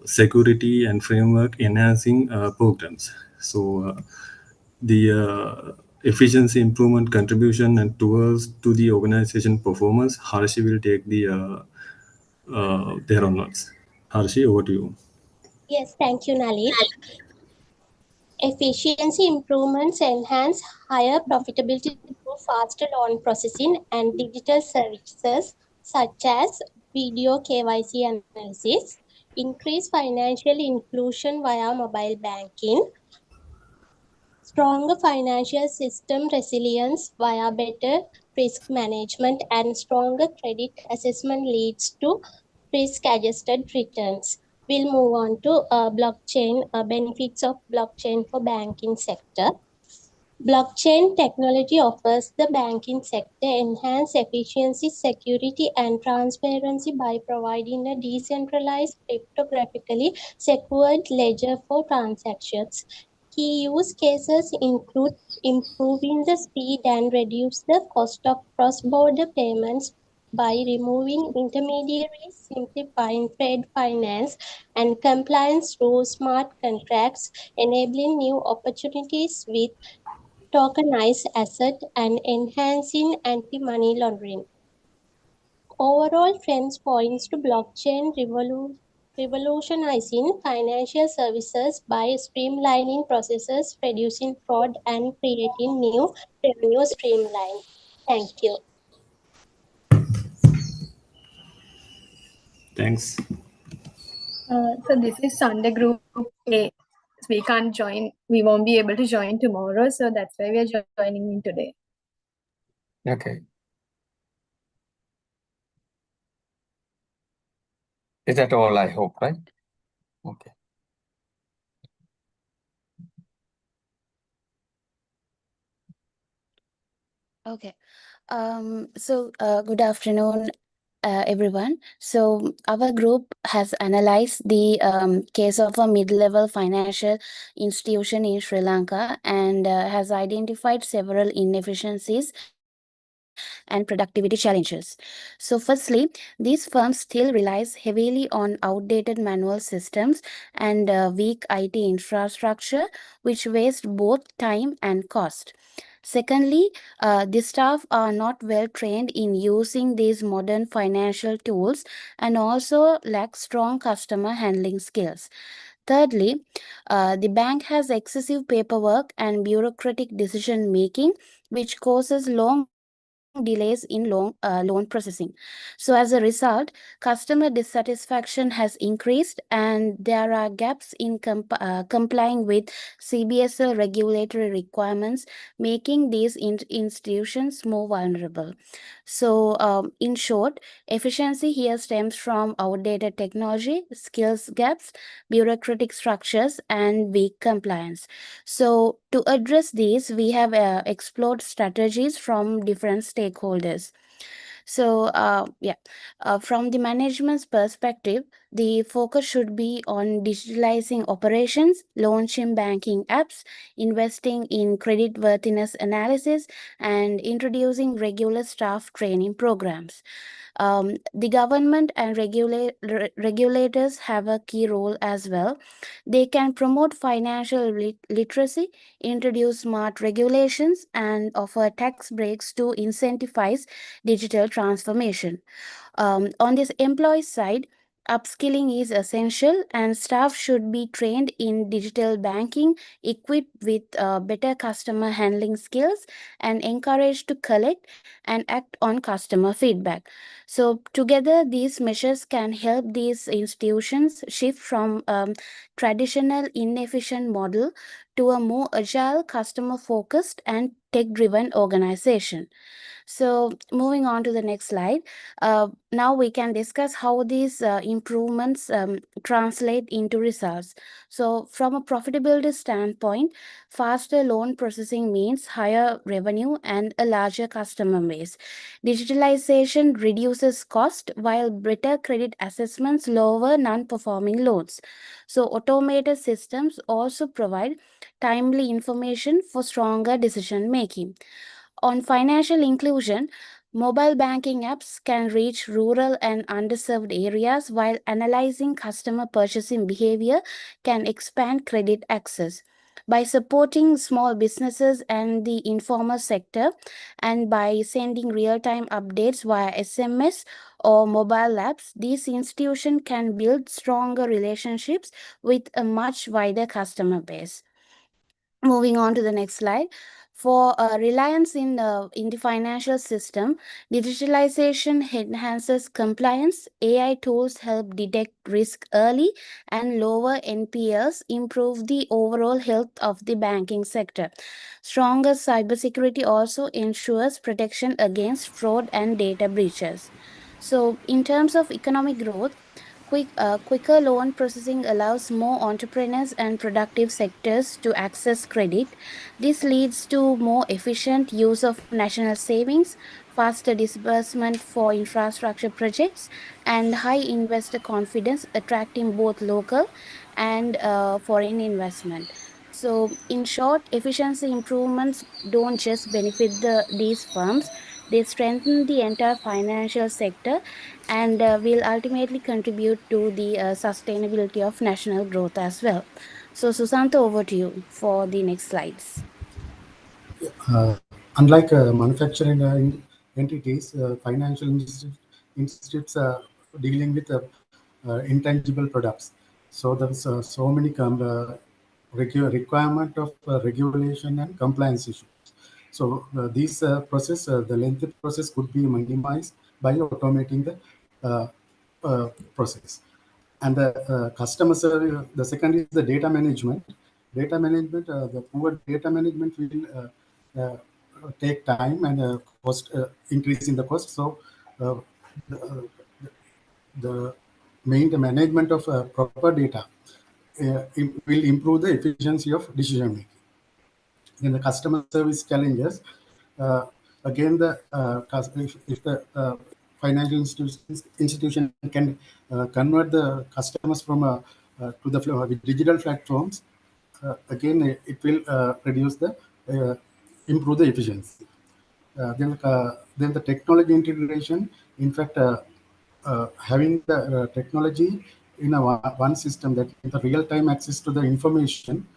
[SPEAKER 17] security and framework enhancing programs. So the efficiency improvement contribution and towards to the organization performance, Harshi will take the there onwards. Harshi, over to you.
[SPEAKER 18] Yes, thank you, Nalit. Efficiency improvements enhance higher profitability through faster loan processing and digital services such as video KYC analysis, increase financial inclusion via mobile banking, stronger financial system resilience via better risk management, and stronger credit assessment leads to risk-adjusted returns. We'll move on to blockchain, benefits of blockchain for banking sector. Blockchain technology offers the banking sector enhanced efficiency, security, and transparency by providing a decentralized, cryptographically secured ledger for transactions. Key use cases include improving the speed and reduce the cost of cross-border payments by removing intermediaries, simplifying trade finance and compliance through smart contracts, enabling new opportunities with tokenized asset, and enhancing anti-money laundering. Overall trends points to blockchain revolutionizing financial services by streamlining processes, reducing fraud, and creating new revenue streamlines. Thank you.
[SPEAKER 17] Thanks.
[SPEAKER 19] So this is Sunday group A. We can't join. We won't be able to join tomorrow. So that's why we are joining in today.
[SPEAKER 1] Okay. Is that all, I hope, right? Okay.
[SPEAKER 11] Okay. Good afternoon, everyone. So our group has analyzed the case of a mid-level financial institution in Sri Lanka and has identified several inefficiencies and productivity challenges. So firstly, these firms still relies heavily on outdated manual systems and weak IT infrastructure, which waste both time and cost. Secondly, the staff are not well trained in using these modern financial tools and also lack strong customer handling skills. Thirdly, the bank has excessive paperwork and bureaucratic decision making, which causes long delays in loan processing. So as a result, customer dissatisfaction has increased and there are gaps in complying with CBSL regulatory requirements, making these institutions more vulnerable. So in short, efficiency here stems from outdated technology, skills gaps, bureaucratic structures, and weak compliance. So to address these, we have explored strategies from different stakeholders. So from the management's perspective, the focus should be on digitalizing operations, launching banking apps, investing in creditworthiness analysis, and introducing regular staff training programs. The government and regulators have a key role as well. They can promote financial literacy, introduce smart regulations, and offer tax breaks to incentivize digital transformation. On this employee side, upskilling is essential and staff should be trained in digital banking, equipped with better customer handling skills, and encouraged to collect and act on customer feedback. So together, these measures can help these institutions shift from traditional inefficient model to a more agile, customer-focused, and tech-driven organization. So moving on to the next slide, now we can discuss how these improvements translate into results. So from a profitability standpoint, faster loan processing means higher revenue and a larger customer base. Digitalization reduces cost while better credit assessments lower non-performing loans. So automated systems also provide timely information for stronger decision making. On financial inclusion, mobile banking apps can reach rural and underserved areas, while analyzing customer purchasing behavior can expand credit access. By supporting small businesses and the informal sector, and by sending real-time updates via SMS or mobile apps, these institutions can build stronger relationships with a much wider customer base. Moving on to the next slide. For reliance in the financial system, digitalization enhances compliance. AI tools help detect risk early, and lower NPLs improve the overall health of the banking sector. Stronger cybersecurity also ensures protection against fraud and data breaches. So, in terms of economic growth, quicker loan processing allows more entrepreneurs and productive sectors to access credit. This leads to more efficient use of national savings, faster disbursement for infrastructure projects, and high investor confidence, attracting both local and foreign investment. So, in short, efficiency improvements don't just benefit these firms, they strengthen the entire financial sector and will ultimately contribute to the sustainability of national growth as well. So, Susanto, over to you for the next slides.
[SPEAKER 20] Unlike manufacturing entities, financial institutes are dealing with intangible products. So there's so many requirement of regulation and compliance issues. So this process, the lengthy process could be minimized by automating the process. And the customer service, the second is the data management. Data management, the poor data management will take time and cost increase in the cost. So the management of proper data will improve the efficiency of decision making. In the customer service challenges, again, if the financial institution can convert the customers from to the digital platforms, again it will reduce the improve the efficiency. Then the technology integration, in fact, having the technology in one system, that the real-time access to the information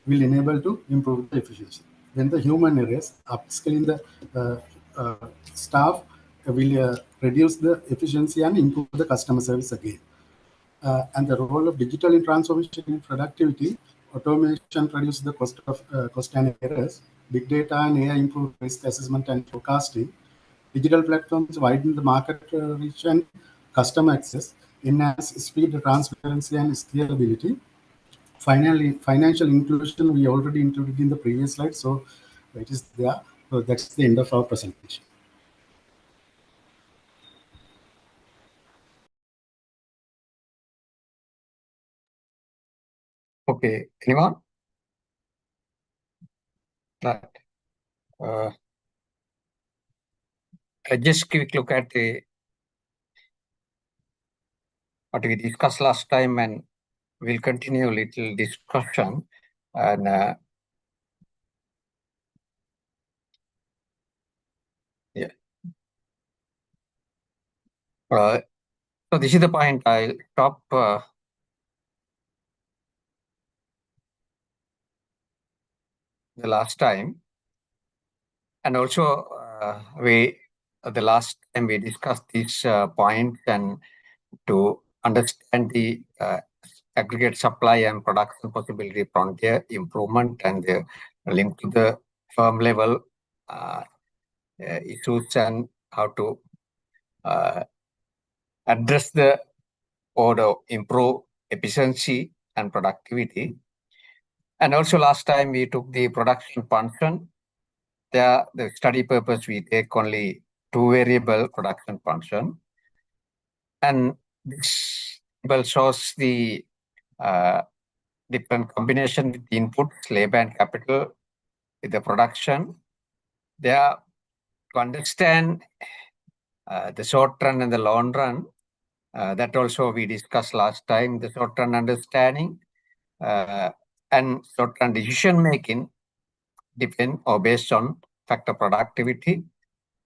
[SPEAKER 20] will enable to improve the efficiency. Then the human errors, upskilling the staff will reduce the efficiency and improve the customer service again. And the role of digital in transformation in productivity, automation reduces the cost and errors. Big data and AI improve risk assessment and forecasting. Digital platforms widen the market reach and customer access, enhance speed, transparency, and scalability. Finally, financial inclusion we already included in the previous slide, so it is there. So that's the end of our presentation.
[SPEAKER 1] Okay, anyone? Right. Just quick look at what we discussed last time, and we'll continue a little discussion. And yeah. So this is the point I'll stop. The last time, and also the last time we discussed this point, and to understand the aggregate supply and production possibility frontier improvement and the link to the firm level issues, and how to address the or improve efficiency and productivity. And also last time we took the production function. There, the study purpose, we take only 2 variable production function. And this table shows the different combination with inputs, labor and capital with the production. There, to understand the short run and the long run, that also we discussed last time, the short run understanding and short run decision making depend or based on factor productivity.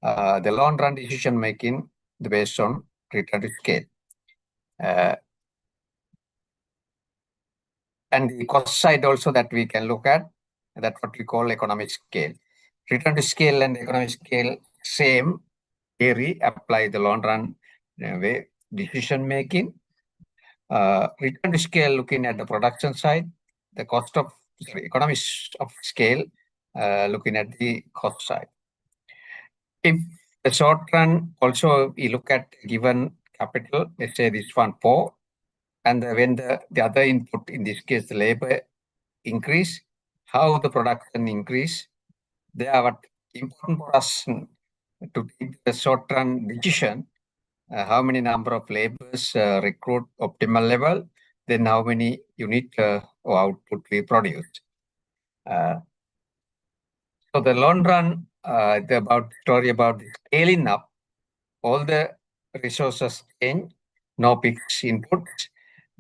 [SPEAKER 1] The long run decision making based on return to scale. And the cost side also that we can look at, that's what we call economic scale. Return to scale and economic scale, same theory, apply the long run way decision making. Return to scale, looking at the production side, the cost of economics of scale, looking at the cost side. If the short run also we look at given capital, let's say this one 4, and when the other input, in this case the labor, increase, how the production increase, they are what important for us to take the short run decision. How many number of laborers recruit optimal level, then how many unit or output we produce. So the long run, the story about the scaling up, all the resources change, no fixed inputs,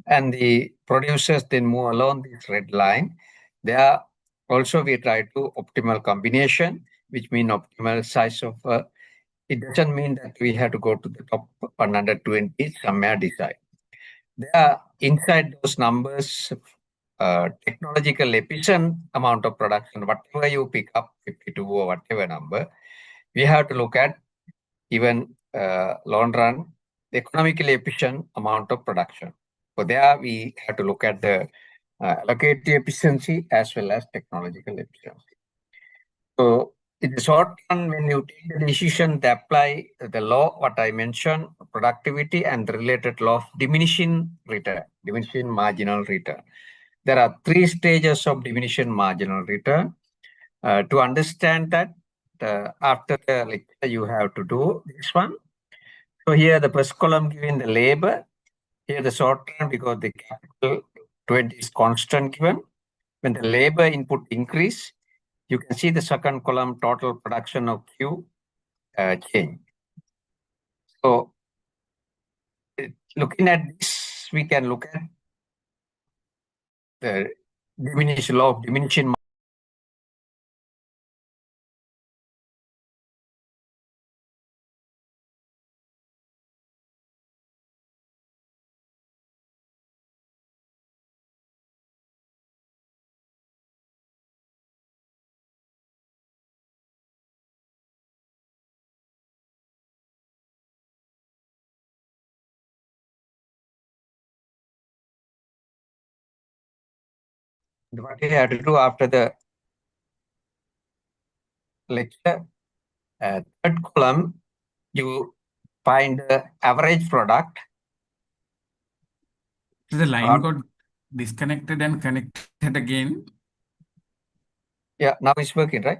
[SPEAKER 1] and the producers then move along this red line. There also we try to optimal combination, which means optimal size of. It doesn't mean that we have to go to the top 120 somewhere decide. There inside those numbers, technological efficient amount of production, whatever you pick up, 52 or whatever number, we have to look at even long run, the economically efficient amount of production. So there we have to look at the allocative efficiency as well as technological efficiency. So in the short run, when you take the decision to apply the law, what I mentioned, productivity and the related law of diminishing return, diminishing marginal return. There are 3 stages of diminishing marginal return. To understand that, after the lecture, you have to do this one. So here the first column given the labor, here the short term because the capital 20 is constant given. When the labor input increase, you can see the second column total production of Q change. So looking at this, we can look at the law of diminishing What you have to do after the lecture, third column, you find the average product.
[SPEAKER 2] The line got disconnected and connected again.
[SPEAKER 1] Yeah, now it's working, right?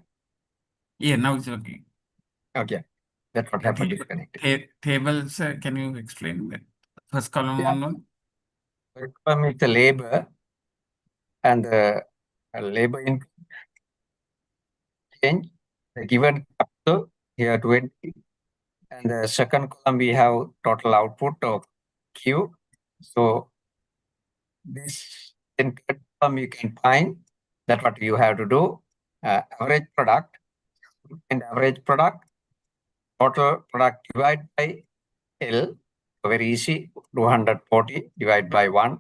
[SPEAKER 2] Yeah, now it's working.
[SPEAKER 1] Okay, that's what happened. Disconnected.
[SPEAKER 2] Tables, can you explain that? First column one.
[SPEAKER 1] First column is the labor and the labor input change, the given capital here 20. And the second column we have total output of Q. So this in third column you can find that what you have to do, average product and average product, total product divided by L, so very easy, 240 divided by 1,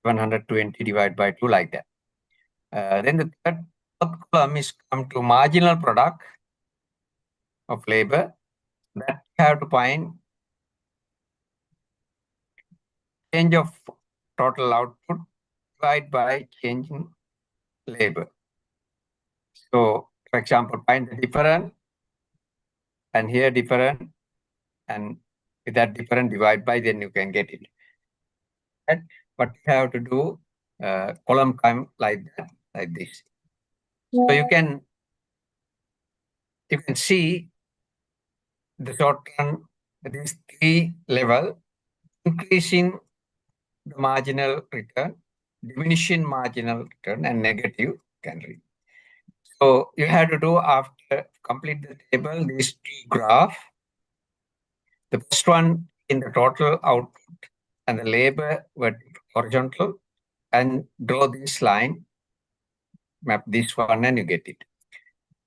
[SPEAKER 1] 120 divided by 2, like that. Then the third column is come to marginal product of labor, that you have to find change of total output divided by change in labor. So, for example, find the difference, and here difference, and with that difference divide by, then you can get it. And what you have to do, column come like that, like this. So you can see the short run, these three level, increasing the marginal return, diminishing marginal return, and negative can read. So you have to do, after complete the table, these two graph. The first one in the total output and the labor horizontal, and draw this line, map this one, and you get it.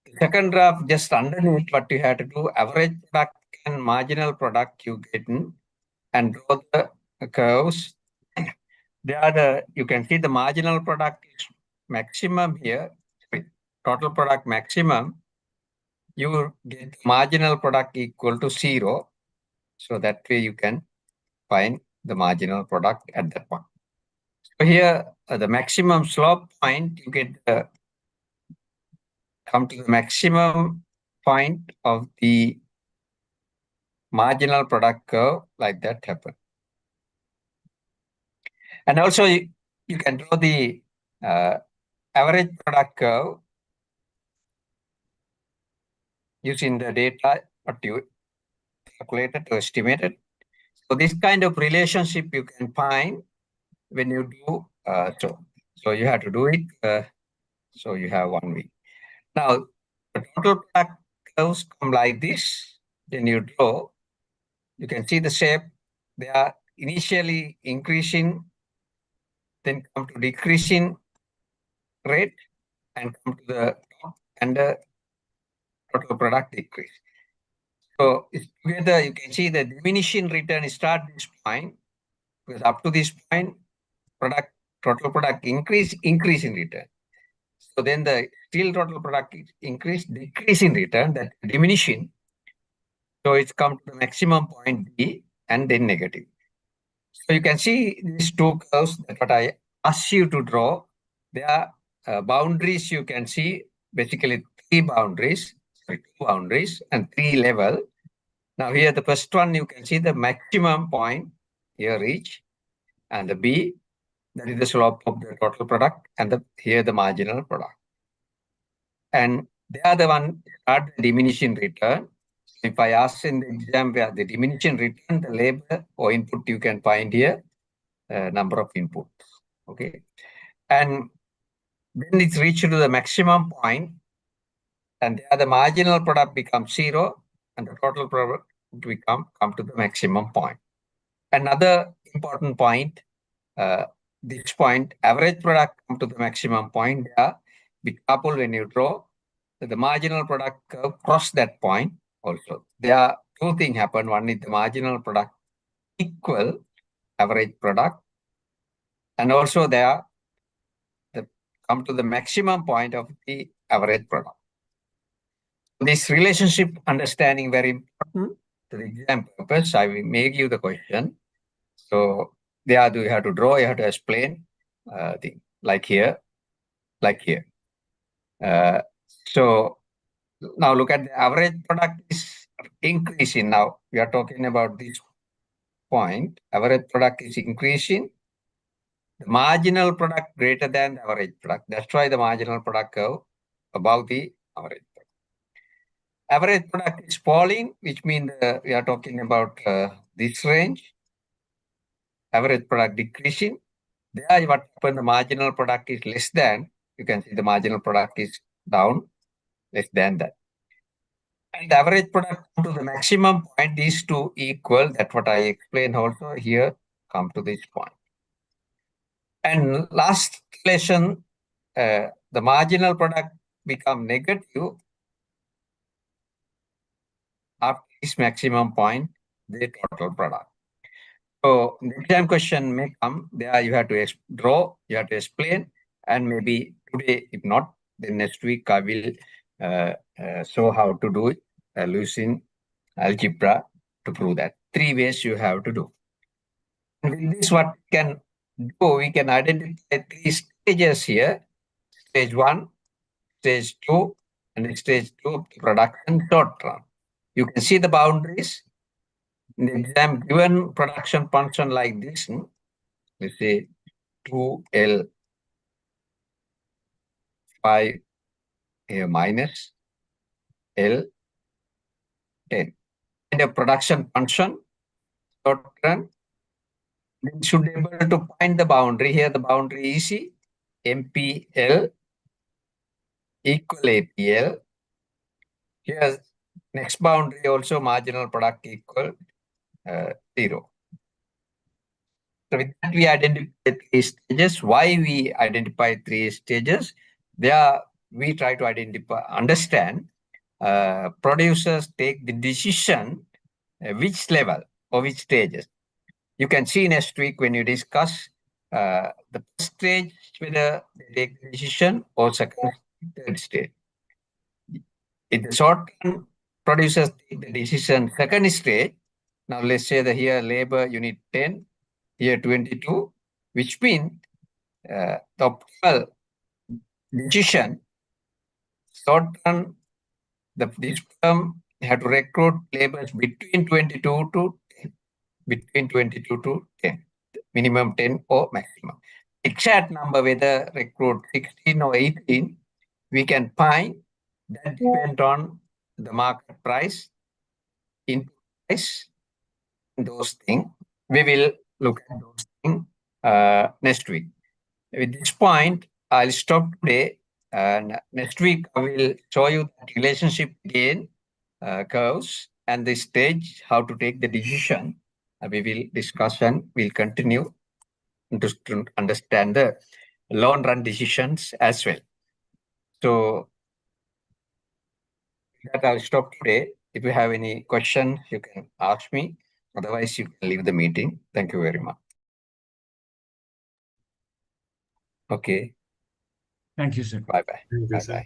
[SPEAKER 1] The second graph, just underneath, what you have to do, average product and marginal product you get in, and draw the curves. You can see the marginal product is maximum here, total product maximum, you get marginal product equal to 0. So that way you can find the marginal product at that point. So here, the maximum slope point, you get come to the maximum point of the marginal product curve, like that happen. And also you can draw the average product curve using the data what you calculated or estimated. So this kind of relationship you can find when you do so you have to do it. So you have 1 week. Now the total product curves come like this. Then you draw. You can see the shape. They are initially increasing, then come to decreasing rate, and come to the top, and the total product decrease. So together you can see the diminishing return start this point, because up to this point, total product increase in return. So then the still total product increase, decrease in return, that diminishing. So it's come to the maximum point B, and then negative. So you can see these two curves that what I asked you to draw. There are boundaries you can see, basically two boundaries, and 3 level. Now here the first one you can see the maximum point here reach, and the B, that is the slope of the total product, and here the marginal product. And the other one are the diminishing return. If I ask in the exam where the diminishing return, the labor or input you can find here, number of inputs. Okay. And when it's reached to the maximum point, and the marginal product becomes 0, and the total product come to the maximum point. Another important point, this point, average product come to the maximum point. Be coupled when you draw, the marginal product curve cross that point also. There are two things happen. One is the marginal product equal average product, and also there come to the maximum point of the average product. This relationship understanding very important to the exam purpose. I will make you the question. So there you have to draw, you have to explain like here. like here. So now look at the average product is increasing. Now we are talking about this point. Average product is increasing. The marginal product greater than the average product. That's why the marginal product curve above the average product. Average product is falling, which means we are talking about this range. Average product decreasing. There, what happened, the marginal product is less than. You can see the marginal product is down, less than that. And the average product to the maximum point, these two equal. That's what I explained also here, come to this point. And last relation, the marginal product become negative after this maximum point, the total product. So the exam question may come, there you have to draw, you have to explain, and maybe today, if not, then next week I will show how to do it using algebra to prove that. 3 ways you have to do. And with this, what we can do, we can identify 3 stages here. Stage 1, stage 2, and stage 2 production short run. You can see the boundaries. In the exam, given production function like this, let's say 2L 5 here minus L 10. And a production function, short run, then should be able to find the boundary. Here the boundary is easy. MPL equal APL. Here next boundary also marginal product equal 0. So with that we identify 3 stages. Why we identify 3 stages? There we try to understand producers take the decision which level or which stages. You can see next week when you discuss the first stage, whether they take the decision, or second, third stage. In the short run, producers take the decision second stage. Now let's say that here labor unit 10, here 22, which means the optimal decision, short run, this firm have to recruit laborers between 22 to 10, minimum 10 or maximum. Exact number, whether recruit 16 or 18, we can find. That depend on the market price, input price, those things. We will look at those things next week. With this point, I'll stop today, and next week I will show you the relationship again, curves, and the stage, how to take the decision. We will discuss and we'll continue to understand the long run decisions as well. So that I'll stop today. If you have any questions, you can ask me. Otherwise, you can leave the meeting. Thank you very much. Okay.
[SPEAKER 21] Thank you, sir.
[SPEAKER 1] Bye-bye.
[SPEAKER 17] Thank you, sir.
[SPEAKER 1] Bye-bye.